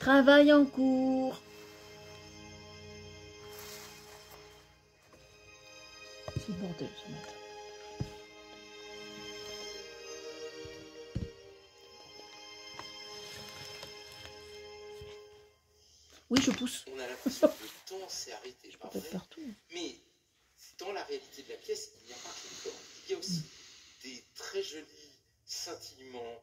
Travail en cours. C'est le bordel ce matin. Oui, je pousse. On a l'impression que le temps s'est arrêté, pas vrai, Partout. mais dans la réalité de la pièce, il n'y a pas que les cordes. Il y a aussi des très jolis scintillements,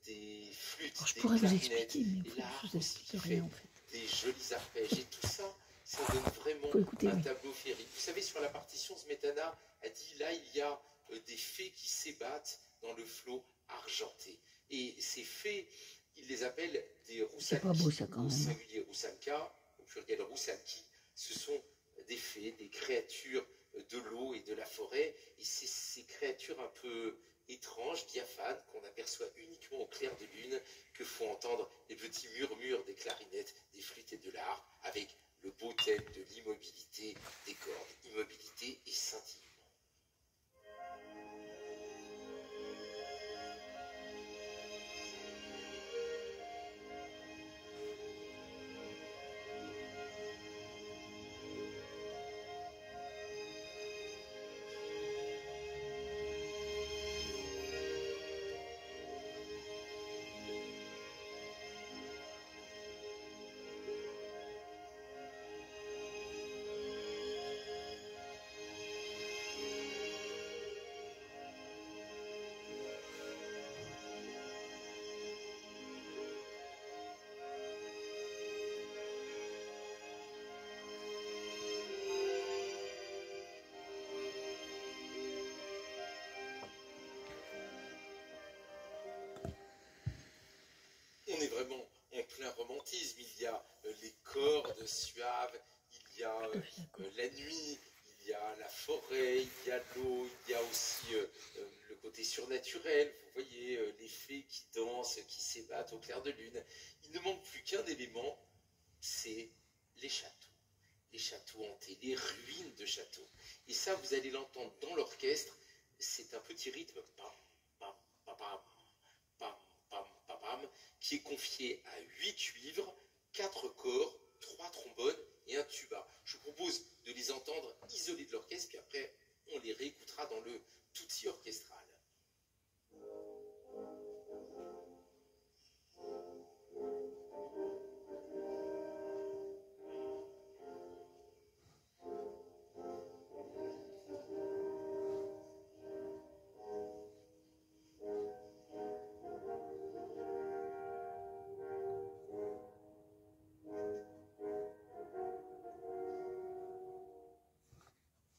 des flûtes, Alors, je des pourrais vous clarinettes, expliquer, mais et là je vous aussi qui explique fait rien en fait. des jolis arpèges. Et tout ça, ça donne vraiment Faut écouter, un oui. tableau féerique. Vous savez, sur la partition, Smetana a dit, là, il y a des fées qui s'ébattent dans le flot argenté. Et ces fées, il les appelle des C'est pas beau ça quand au même. singulier Roussalka, au pluriel Roussalki. Ce sont des fées, des créatures de l'eau et de la forêt. Et c'est ces créatures un peu étranges, diaphanes, qu'on aperçoit uniquement au clair de lune, que font entendre les petits murmures des clarinettes, des flûtes et de l'art, avec le beau thème de l'immobilité des cordes, immobilité et scintillement. On est vraiment en plein romantisme. Il y a les cordes suaves, il y a la nuit, il y a la forêt, il y a l'eau, il y a aussi le côté surnaturel. Vous voyez les fées qui dansent, qui s'ébattent au clair de lune. Il ne manque plus qu'un élément, c'est les châteaux. Les châteaux hantés, les ruines de châteaux. Et ça, vous allez l'entendre dans l'orchestre. C'est un petit rythme, pam, pam, pam, pam, pam, pam, pam, pam, qui est confié à 8 cuivres, 4 corps, 3 trombones et un tuba. Je vous propose de les entendre isolés de l'orchestre, puis après, on les réécoutera dans le tutti orchestral.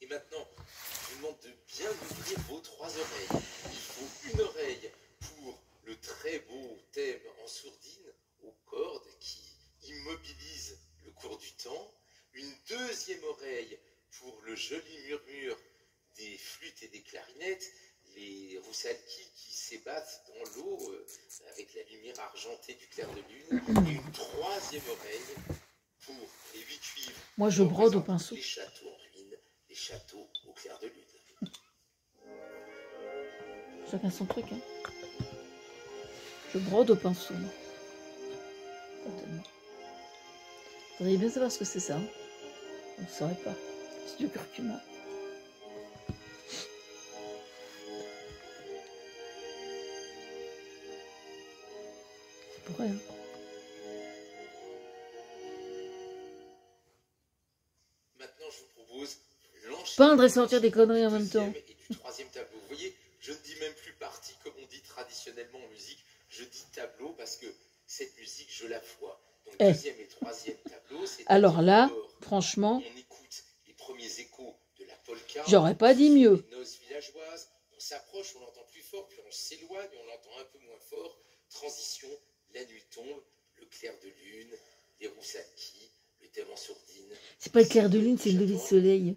Et maintenant, je vous demande de bien ouvrir vos 3 oreilles. Il faut une oreille pour le très beau thème en sourdine aux cordes qui immobilise le cours du temps. Une deuxième oreille pour le joli murmure des flûtes et des clarinettes, les roussalki qui s'ébattent dans l'eau avec la lumière argentée du clair de lune. Et une troisième oreille pour les 8 cuivres. Moi je brode au pinceau. Les châteaux en ruine, les châteaux au clair de lune. Chacun son truc, hein. Je brode au pinceau. Pas tellement. Faudrait bien savoir ce que c'est ça. Hein. On ne saurait pas. C'est du curcuma. C'est pour rien. Maintenant, je vous propose peindre et sortir des conneries en même temps. Et du troisième tableau. Vous voyez, je ne dis même plus partie comme on dit traditionnellement en musique. Je dis tableau parce que cette musique, je la vois. Donc deuxième et troisième tableau. Alors là, franchement, on écoute les premiers échos de la polka. J'aurais pas dit mieux. Les noces villageoises. On s'approche, on l'entend plus fort, puis on s'éloigne, on l'entend un peu moins fort. Transition, la nuit tombe, le clair de lune, les roussalki, le thème en sourdine. C'est pas le clair de lune, c'est le lever de soleil.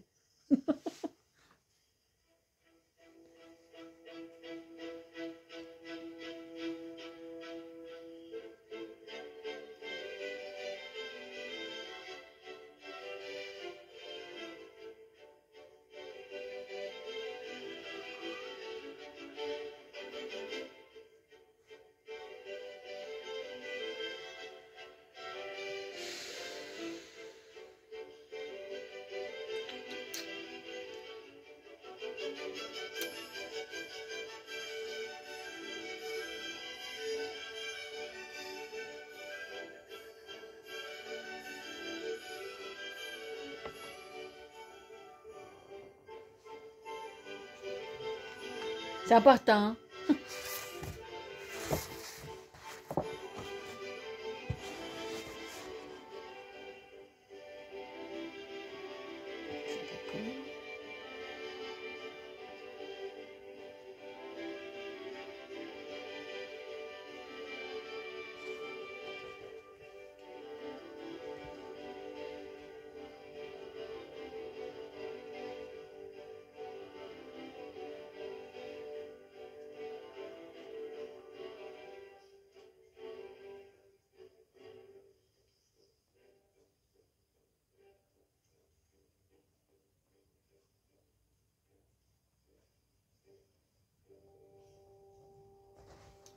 C'est important. Hein.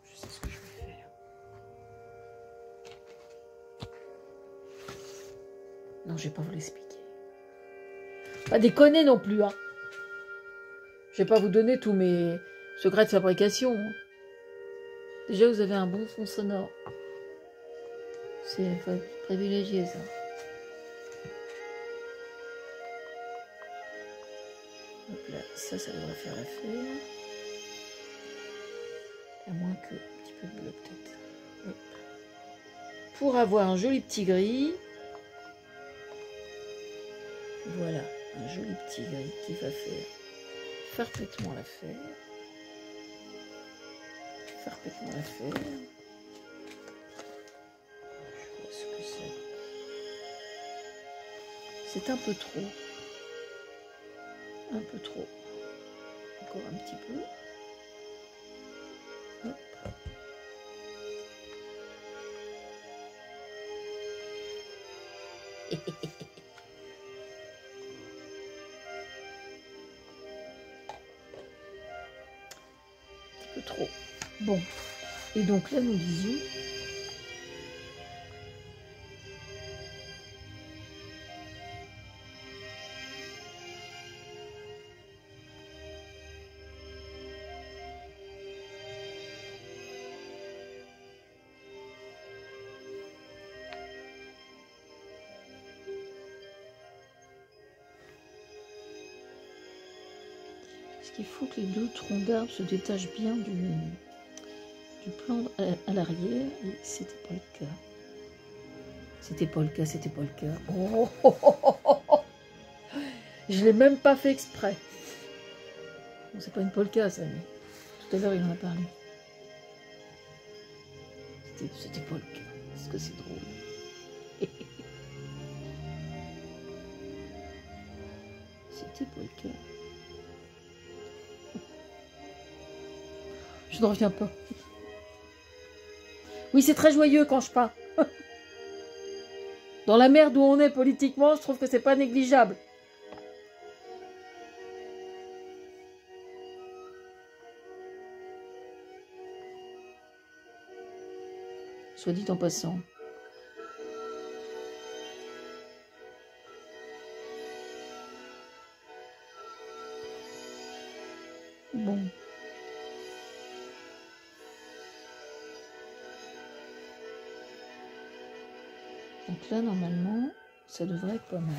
Je sais ce que je vais faire. Non, je vais pas vous l'expliquer. Pas déconner non plus, hein. Je vais pas vous donner tous mes secrets de fabrication. Hein. Déjà, vous avez un bon fond sonore. C'est privilégié, ça. Hop là, ça devrait faire l'affaire. À moins que un petit peu de bleu, peut-être. Hop. Pour avoir un joli petit gris. Voilà, un joli petit gris qui va faire parfaitement l'affaire. Parfaitement l'affaire. Je vois ce que c'est. C'est un peu trop. Un peu trop. Encore un petit peu. Hop. Un peu trop. Bon. Et donc là, nous disions... Il faut que les deux troncs d'arbres se détachent bien du plan à l'arrière, et c'était pas le cas. C'était pas le cas, c'était pas le cas. Oh, oh, oh, oh, oh. Je l'ai même pas fait exprès. Bon, c'est pas une polka, ça, mais tout à l'heure il en a parlé. C'était pas le cas. Est-ce que c'est drôle? C'était pas le cas. Je ne reviens pas. Oui, c'est très joyeux quand je parle. Dans la merde où on est politiquement, je trouve que c'est pas négligeable. Soit dit en passant. Bon. Donc là, normalement, ça devrait être pas mal.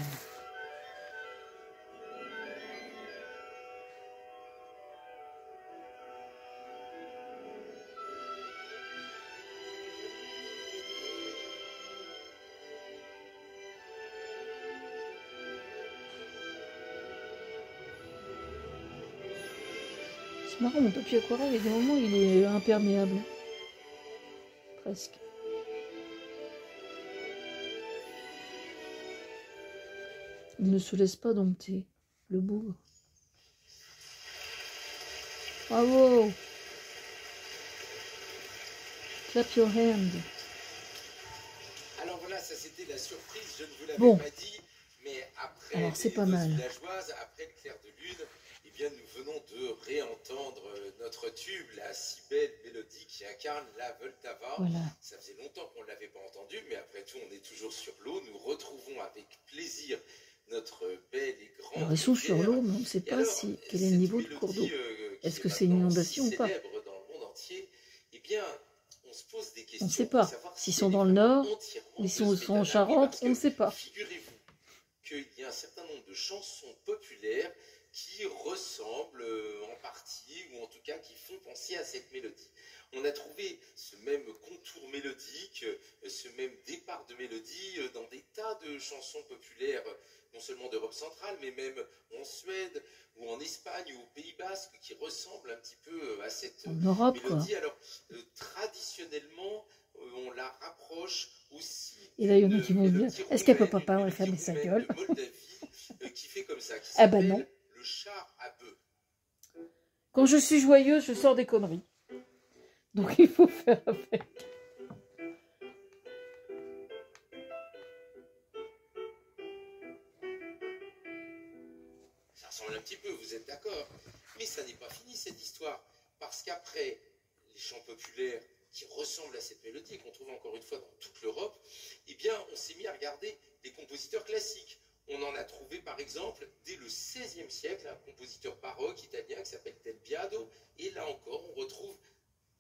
C'est marrant, mon papier aquarelle, il y a des moments où il est imperméable. Presque. Il ne se laisse pas dompter, le bougre. Bravo! Clap your hand. Alors voilà, ça c'était la surprise, je ne vous l'avais Bon. pas dit, mais après Alors c'est pas les mal. villageoises, après le clair de lune, eh bien nous venons de réentendre notre tube, la si belle mélodie qui incarne la Vltava. Voilà. Ça faisait longtemps qu'on ne l'avait pas entendue, mais après tout on est toujours sur l'eau. Nous retrouvons avec plaisir notre belle et grande Alors ils sont sur rivière. l'eau, mais on ne sait pas Alors, quel est le niveau du cours d'eau. Est-ce que c'est une inondation ou pas? Célèbre dans le monde entier, eh bien, on se pose des questions. On ne sait pas. S'ils sont dans le nord, ou ils sont en Charente, on ne sait pas. Figurez-vous qu'il y a un certain nombre de chansons populaires qui ressemblent en partie, ou en tout cas qui font penser à cette mélodie. On a trouvé ce même contour mélodique, ce même départ de mélodie dans des tas de chansons populaires, non seulement d'Europe centrale, mais même en Suède, ou en Espagne, ou au Pays Basque, qui ressemblent un petit peu à cette Europe, mélodie. quoi. Alors, traditionnellement, on la rapproche aussi. Et là, il y en a qui vont dire, est-ce qu'elle peut pas parler et fermer sa gueule? De Moldavie, qui fait comme ça, qui ah ben non. Le char à bœuf. Quand je suis joyeuse, je sors des conneries. Donc il faut faire avec. Ça ressemble un petit peu, vous êtes d'accord? Mais ça n'est pas fini cette histoire. Parce qu'après les chants populaires qui ressemblent à cette mélodie, qu'on trouve encore une fois dans toute l'Europe, eh bien on s'est mis à regarder les compositeurs classiques. On en a trouvé par exemple dès le XVIe siècle un compositeur baroque italien qui s'appelle Del Biado. Et là encore, on retrouve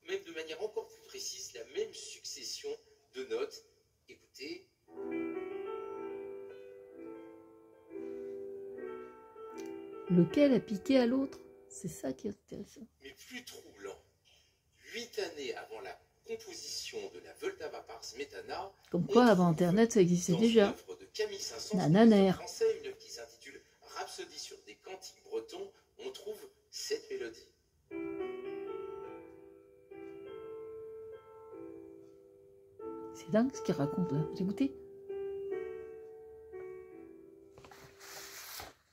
même de manière encore plus précise la même succession de notes. Écoutez. Lequel a piqué à l'autre? C'est ça qui est intéressant. Mais plus troublant, 8 années avant la composition de la Vltava par Smetana, comme quoi avant Internet ça existait déjà. De Camille Saint-Saëns, français, une œuvre qui s'intitule Rhapsodie sur des cantiques bretons, on trouve cette mélodie. C'est dingue ce qu'il raconte là, vous écoutez?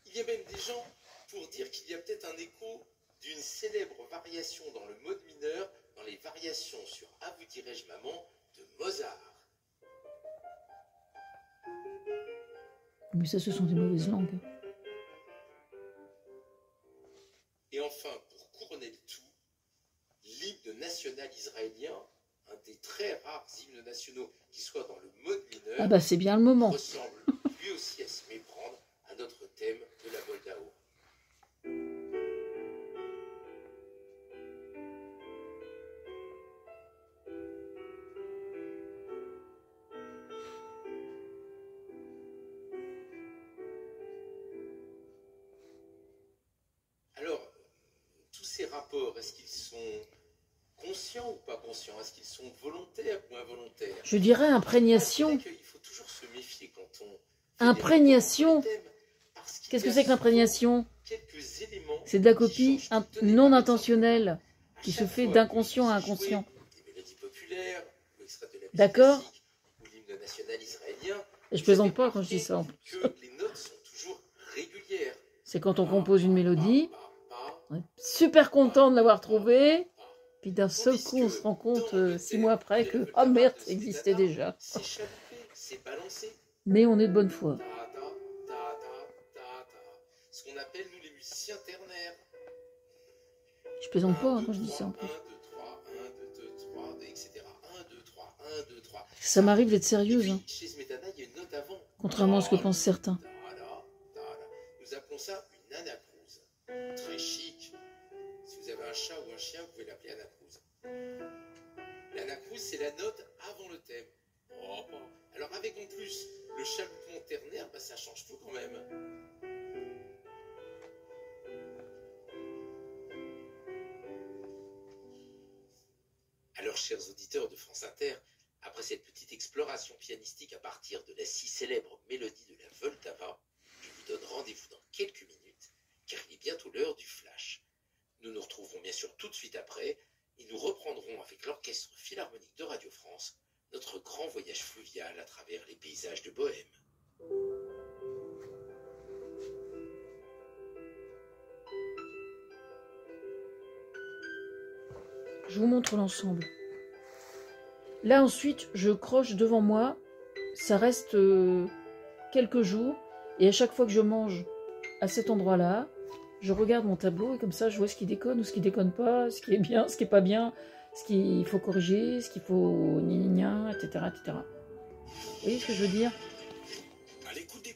Il y a même des gens pour dire qu'il y a peut-être un écho d'une célèbre variation dans le mode mineur, dans les variations sur À vous dirai-je maman de Mozart. Mais ça, ce sont des mauvaises langues. Et enfin, pour couronner le tout, l'hymne national israélien, un des très rares hymnes nationaux qui soit dans le mode mineur, ah bah c'est bien le moment, ressemble lui aussi à se méprendre à notre thème de la Moldao. Alors, tous ces rapports, est-ce qu'ils sont conscients ou pas conscients? Est-ce qu'ils sont volontaires ou involontaires? Je dirais imprégnation. Il faut toujours se méfier quand on... Imprégnation. Qu'est-ce que c'est que l'imprégnation? C'est de la copie non intentionnelle qui se fait d'inconscient à inconscient. D'accord? Et je plaisante pas quand je dis ça en plus. C'est quand on compose une mélodie, on est super content de l'avoir trouvée, puis d'un seul coup on se rend compte 6 mois après que oh merde, ça existait déjà. Mais on est de bonne foi. Ce qu'on appelle nous les musiciens ternaires. Je plaisante pas quand je dis ça en plus. 1, 2, 3, 1, 2, 3, etc. 1, 2, 3, 1, 2, 3. Ça m'arrive d'être sérieuse, hein. Chez Smetana, il y a une note avant. Contrairement à ce que pensent certains. Nous appelons ça une anacrouse. Très chic. Si vous avez un chat ou un chien, vous pouvez l'appeler anacrouse. L'anacrouse, c'est la note avant le thème. Oh, alors avec en plus le chalutement ternaire, bah, ça change tout quand même. Alors, chers auditeurs de France Inter, après cette petite exploration pianistique à partir de la si célèbre mélodie de la Vltava, je vous donne rendez-vous dans quelques minutes, car il est bientôt l'heure du flash. Nous nous retrouverons bien sûr tout de suite après, et nous reprendrons avec l'Orchestre Philharmonique de Radio France notre grand voyage fluvial à travers les paysages de Bohême. Je vous montre l'ensemble. Là ensuite, je croche devant moi, ça reste quelques jours, et à chaque fois que je mange à cet endroit-là, je regarde mon tableau, et comme ça je vois ce qui déconne ou ce qui déconne pas, ce qui est bien, ce qui est pas bien, ce qu'il faut corriger, ce qu'il faut etc., etc. Vous voyez ce que je veux dire? À l'écoute des